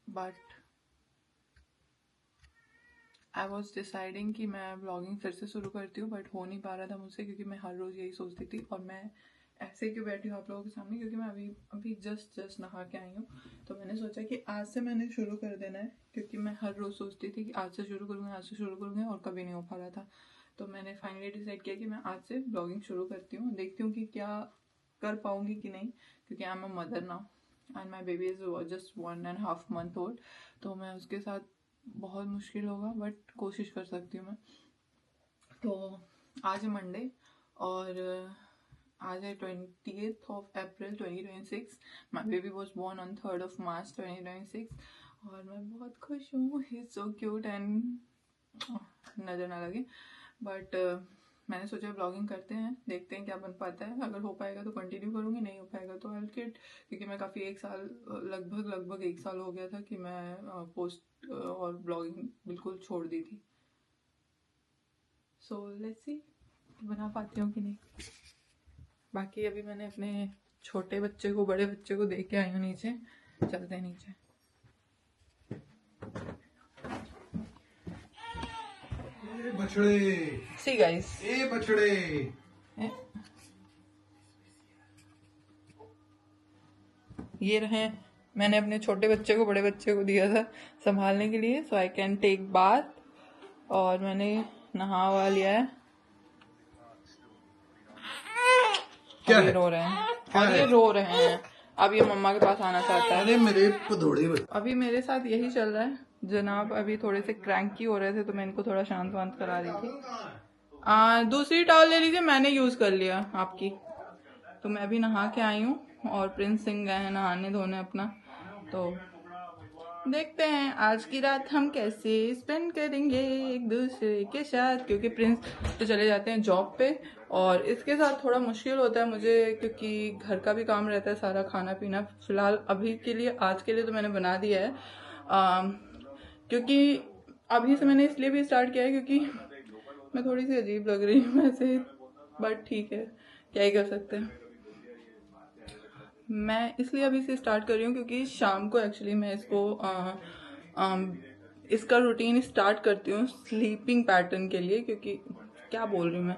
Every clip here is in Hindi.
बट आई वॉज डिसाइडिंग कि मैं ब्लॉगिंग फिर से शुरू करती हूँ, बट हो नहीं पा रहा था मुझसे, क्योंकि मैं हर रोज़ यही सोचती थी। और मैं ऐसे क्यों बैठी हूँ आप लोगों के सामने, क्योंकि मैं अभी अभी जस्ट नहा के आई हूँ। तो मैंने सोचा कि आज से मैंने शुरू कर देना है, क्योंकि मैं हर रोज़ सोचती थी कि आज से शुरू करूँगी, आज से शुरू करूँगी, और कभी नहीं हो पा रहा था। तो मैंने फाइनली डिसाइड किया कि मैं आज से ब्लॉगिंग शुरू करती हूँ। देखती हूँ कि क्या कर पाऊँगी कि नहीं, क्योंकि I am a mother now and my baby is just 1.5 month old. तो मैं उसके साथ बहुत मुश्किल होगा, बट कोशिश कर सकती हूँ मैं। तो आज है मंडे, और आज है 20th April 2026। My baby was born on 3rd March 2026, और मैं बहुत खुश हूँ। He is so cute and नज़र ना लगे, बट मैंने सोचा ब्लॉगिंग करते हैं, देखते हैं क्या बन पाता है। अगर हो पाएगा तो कंटिन्यू करूँगी, नहीं हो पाएगा तो आई विल क्विट, क्योंकि मैं काफ़ी लगभग 1 साल हो गया था कि मैं पोस्ट और ब्लॉगिंग बिल्कुल छोड़ दी थी। सो लेट्स सी बना पाती हूँ कि नहीं। बाकी अभी मैंने अपने छोटे बच्चे को, बड़े बच्चे को देख के आई हूँ नीचे। चलते हैं नीचे। बछड़े सी गाइस, ए बछड़े, ये रहे। मैंने अपने छोटे बच्चे को बड़े बच्चे को दिया था संभालने के लिए, सो आई कैन टेक बाथ। और मैंने नहा वा लिया है। क्या अब ये है? रो रहे हैं, क्या और है? ये रो रहे हैं। अब ये मम्मा के पास आना चाहता है। अरे मेरे पधोड़े अभी मेरे साथ यही चल रहा है जनाब। अभी थोड़े से क्रैंकी हो रहे थे, तो मैं इनको थोड़ा शांत वांत करा रही थी। दूसरी टॉवल ले लीजिए, मैंने यूज कर लिया आपकी। तो मैं भी नहा के आई हूँ, और प्रिंस सिंह गए हैं नहाने धोने अपना। तो देखते हैं आज की रात हम कैसे स्पेंड करेंगे एक दूसरे के साथ, क्योंकि प्रिंस तो चले जाते हैं जॉब पे, और इसके साथ थोड़ा मुश्किल होता है मुझे, क्योंकि घर का भी काम रहता है, सारा खाना पीना। फिलहाल अभी के लिए, आज के लिए तो मैंने बना दिया है, क्योंकि अभी से मैंने इसलिए भी स्टार्ट किया है क्योंकि मैं थोड़ी सी अजीब लग रही हूँ वैसे, बट ठीक है, क्या ही कर सकते हैं। मैं इसलिए अभी से स्टार्ट कर रही हूँ क्योंकि शाम को एक्चुअली मैं इसका रूटीन स्टार्ट करती हूँ स्लीपिंग पैटर्न के लिए, क्योंकि क्या बोल रही हूँ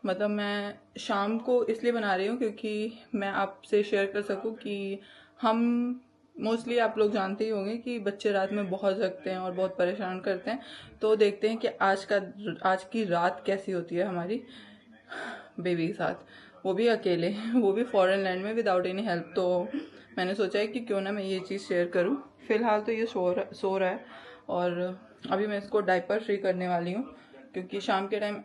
मतलब मैं शाम को इसलिए बना रही हूँ क्योंकि मैं आपसे शेयर कर सकूँ कि हम मोस्टली, आप लोग जानते ही होंगे कि बच्चे रात में बहुत जगते हैं और बहुत परेशान करते हैं। तो देखते हैं कि आज की रात कैसी होती है हमारी बेबी के साथ, वो भी अकेले, वो भी फॉरेन लैंड में विदाउट एनी हेल्प। तो मैंने सोचा है कि क्यों ना मैं ये चीज़ शेयर करूं। फिलहाल तो ये सो रहा है, और अभी मैं इसको डायपर फ्री करने वाली हूँ, क्योंकि शाम के टाइम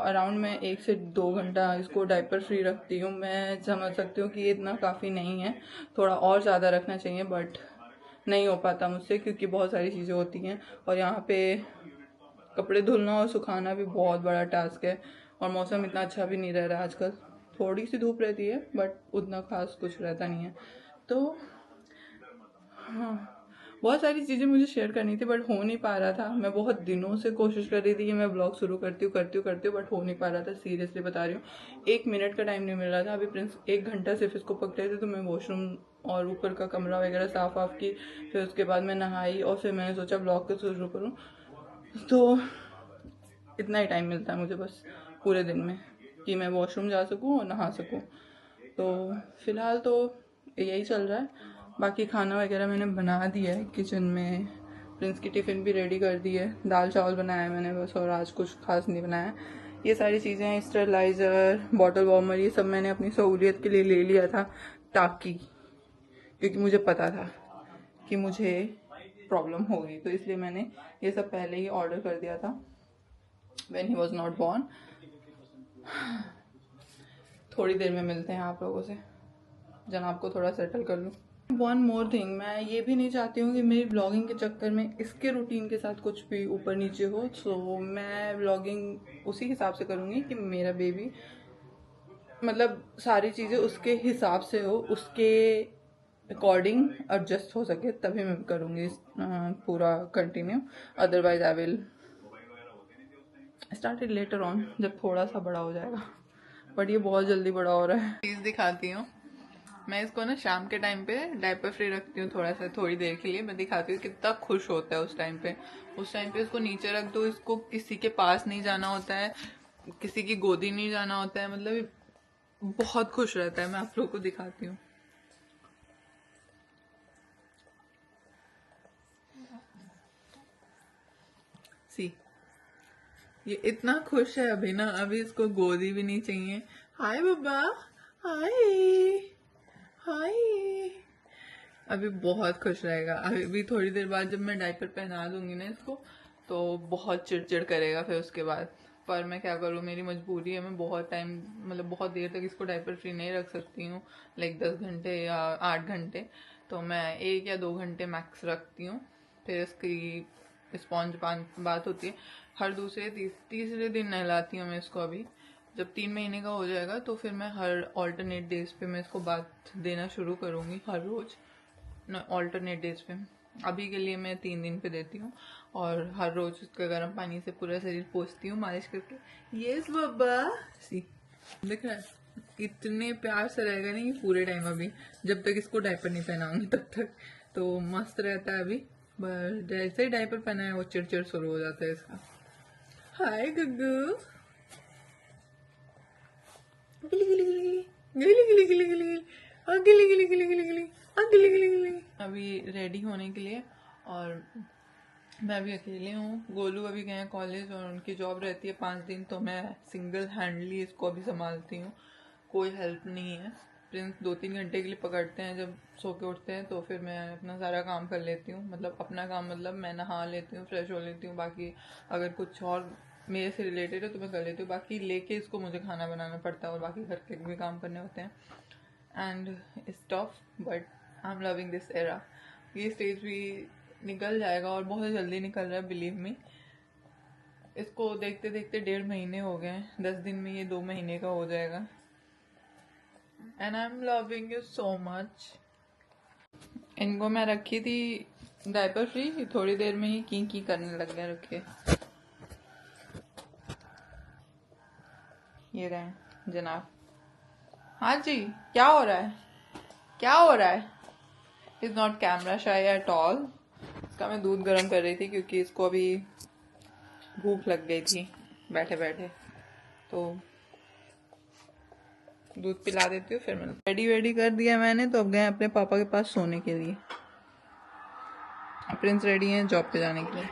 अराउंड मैं 1 से 2 घंटा इसको डायपर फ्री रखती हूँ। मैं समझ सकती हूँ कि ये इतना काफ़ी नहीं है, थोड़ा और ज़्यादा रखना चाहिए, बट नहीं हो पाता मुझसे, क्योंकि बहुत सारी चीज़ें होती हैं, और यहाँ पे कपड़े धुलना और सुखाना भी बहुत बड़ा टास्क है। और मौसम इतना अच्छा भी नहीं रह रहा है आजकल, थोड़ी सी धूप रहती है, बट उतना खास कुछ रहता नहीं है। तो हाँ, बहुत सारी चीज़ें मुझे शेयर करनी थी, बट हो नहीं पा रहा था। मैं बहुत दिनों से कोशिश कर रही थी कि मैं ब्लॉग शुरू करती हूँ, बट हो नहीं पा रहा था। सीरियसली बता रही हूँ, 1 मिनट का टाइम नहीं मिल रहा था। अभी प्रिंस 1 घंटा सिर्फ इसको पकड़े थे, तो मैं वॉशरूम और ऊपर का कमरा वगैरह साफ वाफ की, फिर उसके बाद मैं नहाई, और फिर मैंने सोचा ब्लॉग को शुरू करूँ। तो इतना ही टाइम मिलता है मुझे बस पूरे दिन में, कि मैं वॉशरूम जा सकूँ और नहा सकूँ। तो फिलहाल तो यही चल रहा है। बाकी खाना वगैरह मैंने बना दिया है किचन में, प्रिंस की टिफ़िन भी रेडी कर दी है, दाल चावल बनाया है मैंने बस, और आज कुछ खास नहीं बनाया। ये सारी चीज़ें, स्टेरलाइज़र, बॉटल वार्मर, ये सब मैंने अपनी सहूलियत के लिए ले लिया था, ताकि, क्योंकि मुझे पता था कि मुझे प्रॉब्लम होगी, तो इसलिए मैंने ये सब पहले ही ऑर्डर कर दिया था when he was not born। थोड़ी देर में मिलते हैं आप लोगों से, जनाब को थोड़ा सेटल कर लूँ। वन मोर थिंग, मैं ये भी नहीं चाहती हूँ कि मेरी ब्लॉगिंग के चक्कर में इसके रूटीन के साथ कुछ भी ऊपर नीचे हो। सो मैं ब्लॉगिंग उसी हिसाब से करूँगी कि मेरा बेबी, मतलब सारी चीज़ें उसके हिसाब से हो, उसके अकॉर्डिंग एडजस्ट हो सके, तभी मैं करूँगी पूरा continue. Otherwise I will started later on, जब थोड़ा सा बड़ा हो जाएगा, बट ये बहुत जल्दी बड़ा हो रहा है। चीज़ दिखाती हूँ, मैं इसको ना शाम के टाइम पे डायपर फ्री रखती हूँ थोड़ा सा, थोड़ी देर के लिए। मैं दिखाती हूँ कितना खुश होता है उस टाइम पे। उस टाइम पे इसको नीचे रख दो, इसको किसी के पास नहीं जाना होता है, किसी की गोदी नहीं जाना होता है, मतलब ये बहुत खुश रहता है। मैं आप लोगों को दिखाती हूँ। सी, ये इतना खुश है अभी ना, अभी इसको गोदी भी नहीं चाहिए। हाय बाबा, हाय हाय। अभी बहुत खुश रहेगा। अभी भी थोड़ी देर बाद जब मैं डायपर पहना दूंगी ना इसको, तो बहुत चिड़चिड़ करेगा फिर उसके बाद। पर मैं क्या करूँ, मेरी मजबूरी है। मैं बहुत टाइम, मतलब बहुत देर तक इसको डायपर फ्री नहीं रख सकती हूँ, लाइक 10 घंटे या 8 घंटे। तो मैं 1 या 2 घंटे मैक्स रखती हूँ। फिर इसकी स्पॉन्ज बात होती है। हर दूसरे तीसरे दिन नहलाती हूँ मैं इसको। अभी जब 3 महीने का हो जाएगा तो फिर मैं हर ऑल्टरनेट डेज पे मैं इसको बाथ देना शुरू करूँगी, हर रोज़ ऑल्टरनेट डेज पे। अभी के लिए मैं 3 दिन पे देती हूँ, और हर रोज उसका गर्म पानी से पूरा शरीर पोंछती हूँ मालिश करके। यस बाबा, सी दिख रहा है इतने प्यार से रहेगा नहीं पूरे टाइम। अभी जब तक इसको डायपर नहीं पहनाऊंगी तब तक तो मस्त रहता है। अभी बस जैसे ही डायपर पहना है वो चिड़चिड़ शुरू हो जाता है इसका। हाय गुग्गू, गिली गिली गिली गिली गिली गिली गिली गिली गिली गिली गिली गिली गिली गिली गिली। अभी रेडी होने के लिए, और मैं अभी अकेले हूँ। गोलू अभी गए हैं कॉलेज और उनकी जॉब रहती है 5 दिन, तो मैं सिंगल हैंडली इसको अभी संभालती हूँ, कोई हेल्प नहीं है। प्रिंस 2-3 घंटे के लिए पकड़ते हैं जब सो के उठते हैं, तो फिर मैं अपना सारा काम कर लेती हूँ। मतलब अपना काम मतलब मैं नहा लेती हूँ, फ्रेश हो लेती हूँ, बाकी अगर कुछ और मेरे से रिलेटेड है तो मैं कर लेती हूँ। बाकी लेके इसको मुझे खाना बनाना पड़ता है और बाकी घर के भी काम करने होते हैं। And it's tough but I am loving this era. ये स्टेज भी निकल जाएगा और बहुत जल्दी निकल रहा है, बिलीव मी। इसको देखते देखते 1.5 महीने हो गए, 10 दिन में ये 2 महीने का हो जाएगा। And I am loving you so much. इनको मैं रखी थी डायपर फ्री, थोड़ी देर में ही की करने लग गए रखे। ये रहे जनाब। हाँ जी, क्या हो रहा है, क्या हो रहा है? इज नॉट कैमरा शाई एट ऑल। इसका मैं दूध गर्म कर रही थी क्योंकि इसको अभी भूख लग गई थी बैठे बैठे, तो दूध पिला देती हूँ। फिर मैंने रेडी वेडी कर दिया मैंने, तो अब गए अपने पापा के पास सोने के लिए। प्रिंस रेडी है जॉब पे जाने के लिए,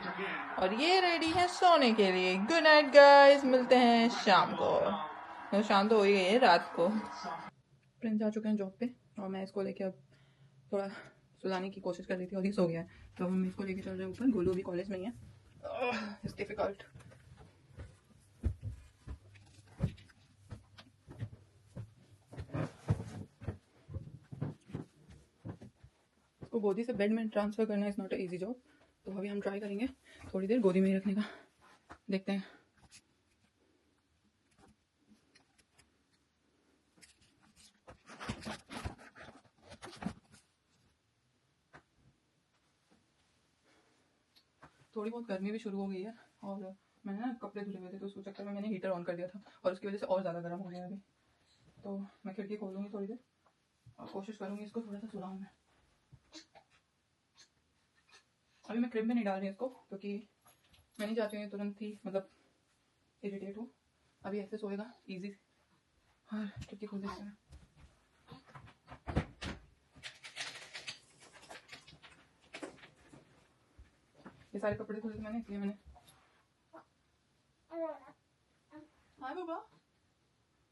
और ये रेडी है सोने के लिए। गुड नाइट गाइस, मिलते हैं शाम को। तो शाम तो हो ही गई है, रात को। प्रिंस जा चुके हैं जॉब पे, और मैं इसको लेके अब थोड़ा सुलाने की कोशिश कर रही थी और ये सो गया है, तो हम इसको लेके चल रहे हैं ऊपर। गोलू भी कॉलेज में ही है। It's difficult. इसको गोदी से बेड में ट्रांसफर करना is not a easy job, तो अभी हम ट्राई करेंगे थोड़ी देर गोदी में ही रखने का। देखते हैं। थोड़ी बहुत गर्मी भी शुरू हो गई है, और मैंने ना कपड़े धुले हुए थे तो उस चक्कर में मैंने हीटर ऑन कर दिया था, और उसकी वजह से और ज़्यादा गर्म हो गया अभी। तो मैं खिड़की खोलूँगी थोड़ी देर और कोशिश करूँगी इसको थोड़ा सा सुलाऊँ मैं। अभी मैं क्रिब में नहीं डाल रही इसको, क्योंकि मैं नहीं चाहती हूँ ये तुरंत ही मतलब इरिटेट हो। अभी ऐसे सोएगा ईजी। और खिड़की खोल देते हैं। ये सारे कपड़े खोले थे मैंने, इसलिए मैंने। हाय बाबा।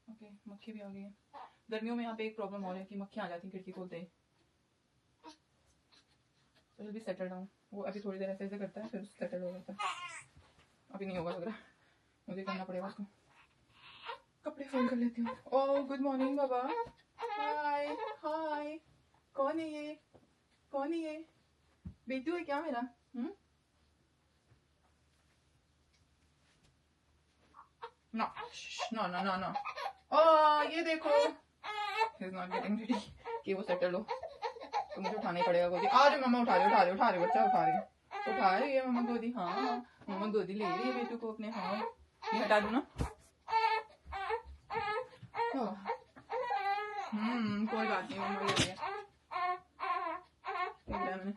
ओके, मक्खी भी आ गई है। गर्मियों में यहाँ पे एक प्रॉब्लम और है कि मक्खियाँ आ जाती हैं खिड़की खोलते ही। तो जल्दी सेटल डाउन। वो अभी थोड़ी देर ऐसे ऐसे करता है, फिर सेटल हो जाता है। अभी नहीं होगा लग रहा, मुझे करना पड़ेगा उसको। कपड़े फोल्ड कर लेती हूँ। ओह गुड मॉर्निंग बाबा। हाय हाय। कौन है ये, कौन है ये? बेटू है क्या मेरा? No no no no no. Oh ये देखो, he is not getting ready कि वो सेटल हो, तो मुझे उठाना ही पड़ेगा गोदी। आ रही मम्मा, उठा रही बच्चा, उठा रही है मम्मा गोदी। हाँ मम्मा गोदी ले रही है बेटू को अपने। हाँ ये हटा दो ना। कोई बात नहीं, मम्मा ले लिया मैंने।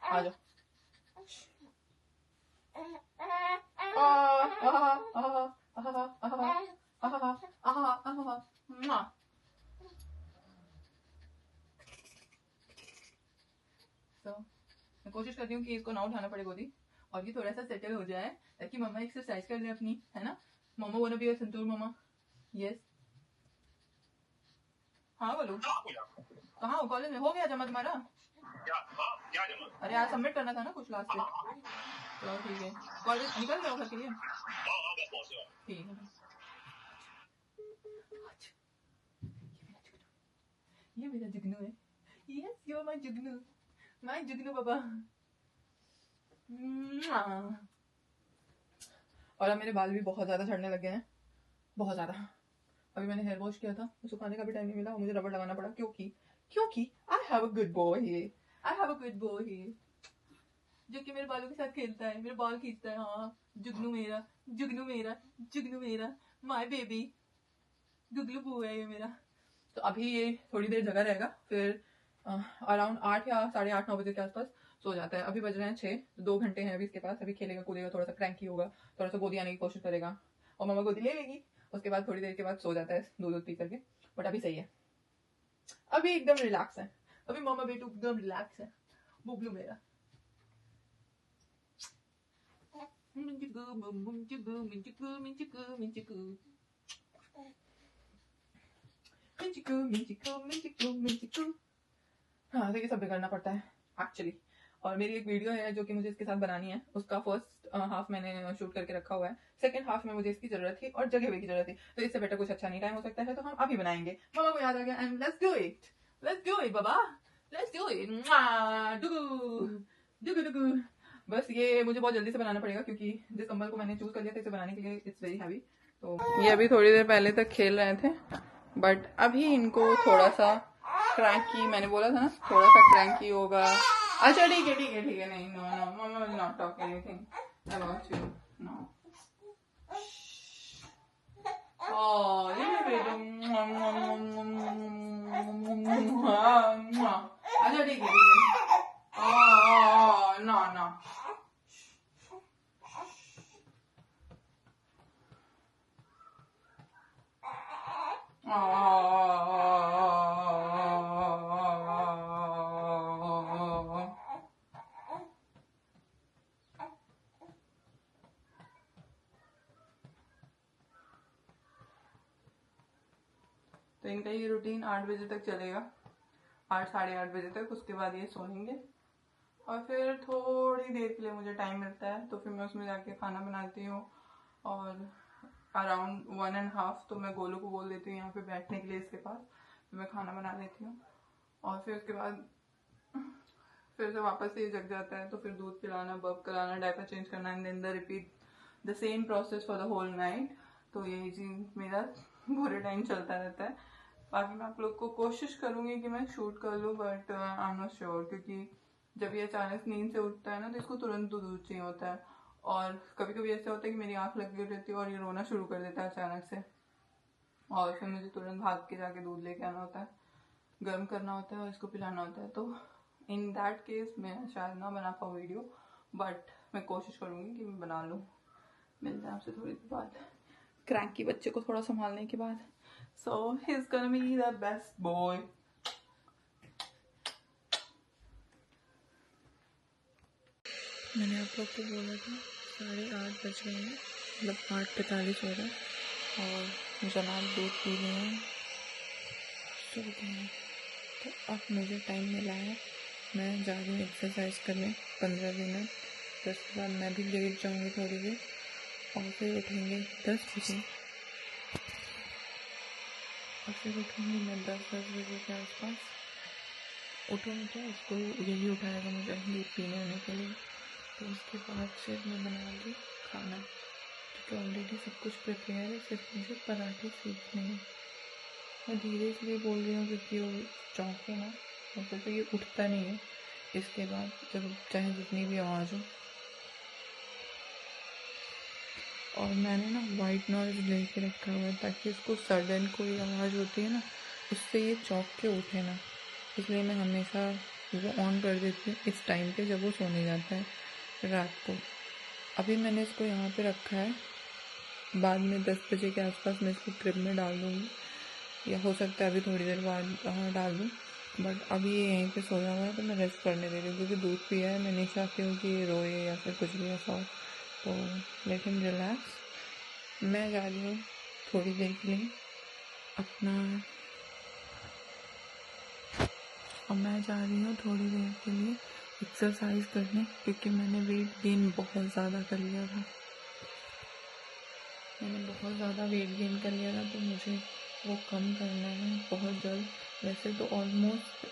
आ जाओ। मैं कोशिश करती हूँ कि इसको ना उठाना पड़े गोदी, और ये थोड़ा सा सेटल हो जाए ताकि मम्मा एक्सरसाइज कर ले अपनी, है ना। मम्मा वाना भी है संतूर मम्मा। यस, हाँ बोलो। कहाँ हो? कॉलेज में? हो गया जमा तुम्हारा? क्या जमा? अरे आज सबमिट करना था ना कुछ लास्ट पे। चलो ठीक है, कॉलेज निकल रहे हो घर के लिए? ठीक है। ये मेरा जुगनू है। Yes, you are my Jugnu, my जुगनू बाबा। और अब मेरे बाल भी बहुत ज्यादा झड़ने लगे हैं, बहुत ज्यादा। अभी मैंने हेयर वॉश किया था, सुखाने का भी टाइम नहीं मिला और मुझे रबड़ लगाना पड़ा, क्योंकि I have a good boy here, I have a good boy here, जो कि मेरे बालों के साथ खेलता है, मेरे बाल खींचता है। हाँ, जुगनू मेरा, जुगनू मेरा, जुगनू मेरा, माय बेबी, गुगलू बू है ये मेरा। तो अभी ये थोड़ी देर जगह रहेगा, फिर अराउंड 8 या 8:30-9 बजे के आसपास सो जाता है। अभी बज रहे हैं 6, 2 घंटे हैं अभी इसके पास। अभी खेलेगा कूदेगा, थोड़ा सा क्रैंकी होगा, थोड़ा सा गोदी आने की कोशिश करेगा और मम्मा गोदी ले लेगी। उसके बाद थोड़ी देर के बाद सो जाता है दूध पी करके। बट अभी सही है, अभी एकदम रिलैक्स है। अभी मामा बेटू एकदम रिलैक्स है, बुबलू मेरा। हाँ, तो ये सब करना पड़ता है एक्चुअली। और मेरी एक वीडियो है जो कि मुझे इसके साथ बनानी है, उसका फर्स्ट हाफ मैंने शूट करके रखा हुआ है। सेकंड हाफ में मुझे इसकी जरूरत थी और जगह की जरूरत थी, तो इससे बेटर कुछ अच्छा नहीं टाइम हो सकता है, तो हम अभी बनाएंगे। मामा को याद आ गया and let's do it, let's do it बाबा, लेट्स डू इट। डुगू डुगू डुगू। बस ये मुझे बहुत जल्दी से बनाना पड़ेगा क्योंकि जिस कंबल को मैंने चूज कर लिया था इसे बनाने के लिए इट्स वेरी हैवी। तो ये अभी थोड़ी देर पहले तक खेल रहे थे, बट अभी इनको थोड़ा सा क्रैंकी, मैंने बोला था ना थोड़ा सा क्रैंकी होगा। अच्छा ठीक है ठीक है ठीक है, नहीं no no, mamma will not talk anything about you, no. Oh ये बेटा, अच्छा ठीक है नो नो। तो इनका ये रूटीन 8 बजे तक चलेगा, 8-8:30 बजे तक। उसके बाद ये सोएंगे और फिर थोड़ी देर के लिए मुझे टाइम मिलता है तो फिर मैं उसमें जाके खाना बनाती हूँ। और अराउंड 1.5 तो मैं गोलू को बोल देती हूँ यहाँ पे बैठने के लिए इसके पास, तो मैं खाना बना लेती हूँ। और फिर उसके बाद फिर से वापस से ये जग जाता है, तो फिर दूध पिलाना, बर्प कराना, डायपर चेंज करना, and then the repeat the same process for the whole night. तो यही चीज मेरा पूरे टाइम चलता रहता है। बाकी मैं आप लोग को कोशिश करूंगी कि मैं शूट कर लूँ, but I am not sure, क्योंकि जब ये अचानक नींद से उठता है ना तो इसको तुरंत दूध चाहिए होता है। और कभी कभी ऐसा होता है कि मेरी आंख लगी रहती है और ये रोना शुरू कर देता है अचानक से, और फिर मुझे तुरंत भाग के जाके दूध लेके आना होता है, गर्म करना होता है और इसको पिलाना होता है। तो इन दैट केस मैं शायद ना बना पाऊँ वीडियो, बट मैं कोशिश करूंगी कि मैं बना लूँ। मिलते हैं आपसे थोड़ी देर बाद क्रैंकी बच्चे को थोड़ा संभालने के बाद। So he is gonna be the best boy. मैंने आप लोग को बोला था 8:30 बज गए हैं, मतलब 8:45 हो रहा है और जनाब दूध पी रहे हैं, सो गए हैं। तो अब मुझे टाइम मिला है, मैं जा रही हूँ एक्सरसाइज करने 15 मिनट। फिर उसके बाद मैं भी लेट जाऊँगी थोड़ी देर और फिर उठेंगे 10 बजे, और फिर उठूँगी मैं 10 बजे के आसपास। उठूँगी तो उसको यही उठाएगा मुझे दूध पीने आने के लिए। तो उसके बाद फिर मैं बनाऊँगी खाना, क्योंकि ऑलरेडी सब कुछ प्रिपेयर है, सिर्फ मुझे पराठे सीखने हैं। मैं धीरे इसलिए बोल रही हूँ क्योंकि वो चौंके ना, मतलब तो ये उठता नहीं है इसके बाद, जब चाहे जितनी भी आवाज़ हो। और मैंने ना वाइट नॉइज़ लेके रखा हुआ है ताकि उसको सडन कोई आवाज़ होती है ना उससे ये चौंक के उठे ना, इसलिए मैं हमेशा वो ऑन कर देती हूँ इस टाइम पे जब वो सोने जाता है रात को। अभी मैंने इसको यहाँ पे रखा है, बाद में 10 बजे के आसपास मैं इसको ट्रिप में डाल दूँगी या हो सकता है अभी थोड़ी देर बाद डाल दूँ, बट अभी ये यहीं पे सोया हुआ है तो मैं रेस्ट करने दे रही हूँ क्योंकि दूध पिया है। मैं नहीं चाहती हूँ कि ये रोए या फिर कुछ भी ऐसा हो, तो लेट हिम रिलैक्स। मैं जा रही हूँ थोड़ी देर के लिए अपना अब मैं जा रही हूँ थोड़ी देर के लिए एक्सरसाइज करने क्योंकि मैंने वेट गेन बहुत ज़्यादा कर लिया था। तो मुझे वो कम करना है बहुत जल्द। वैसे तो ऑलमोस्ट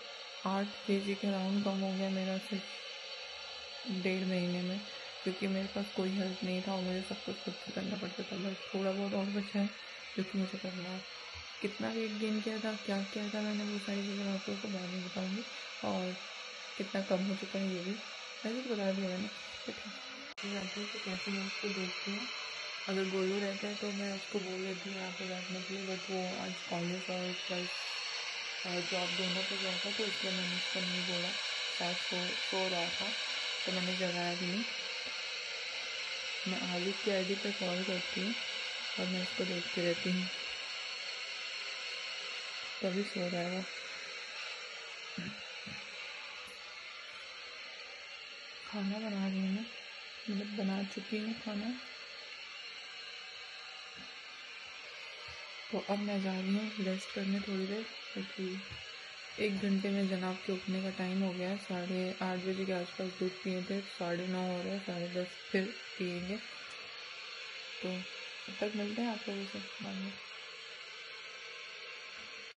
8 kg के अराउंड कम हो गया मेरा सिर्फ 1.5 महीने में, क्योंकि मेरे पास कोई हेल्प नहीं था और मुझे सब कुछ खुद से करना पड़ता था। बट थोड़ा बहुत और बचा है क्योंकि मुझे करना है। कितना वेट गेन किया था, क्या किया था मैंने, वो सारी चीज़ें मैं आपको बाद में बताऊँगी, और कितना कम हो चुका है ये भी वैसे तो बता दिया मैंने। जाती हूँ तो कैसे मैं उसको देखती हूँ, अगर गोलू रहता है तो मैं उसको बोल देती हूँ यहाँ पे बैठने के लिए, बट वो आज कॉलेज और प्लस जॉब दोनों पे गया था तो इसलिए मैंने उसको नहीं बोला। शायद सो रहा था तो मैंने जगाया भी नहीं। मैं आलिफ की आईडी पे कॉल करती हूँ और मैं उसको देखती रहती हूँ, तभी सो रहा है वो। खाना बना रही हूँ मैं, मतलब बना चुकी हूँ खाना। तो अब मैं जा रही हूँ रेस्ट करने थोड़ी देर, क्योंकि 1 घंटे में जनाब के उठने का टाइम हो गया है। 8:30 बजे के आसपास दूध पिए थे, 9:30 हो रहा है, 10:30 फिर पिएंगे। तो तब तक मिलते हैं आप लोगों से बाद में।